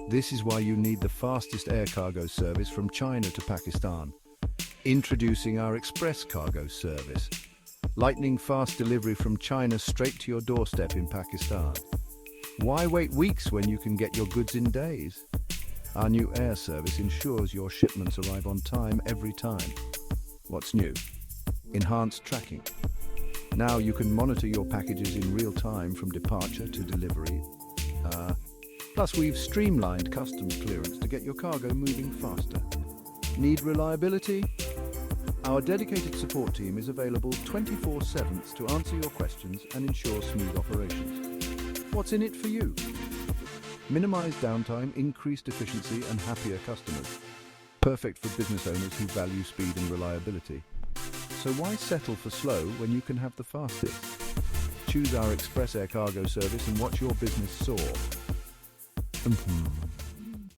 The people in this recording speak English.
This is why you need the fastest air cargo service from China to Pakistan. Introducing our express cargo service. Lightning fast delivery from China straight to your doorstep in Pakistan. Why wait weeks when you can get your goods in days? Our new air service ensures your shipments arrive on time every time. What's new? Enhanced tracking. Now you can monitor your packages in real time from departure to delivery. Plus we've streamlined customs clearance to get your cargo moving faster. Need reliability? Our dedicated support team is available 24/7 to answer your questions and ensure smooth operations. What's in it for you? Minimized downtime, increased efficiency and happier customers. Perfect for business owners who value speed and reliability. So why settle for slow when you can have the fastest? Choose our express air cargo service and watch your business soar.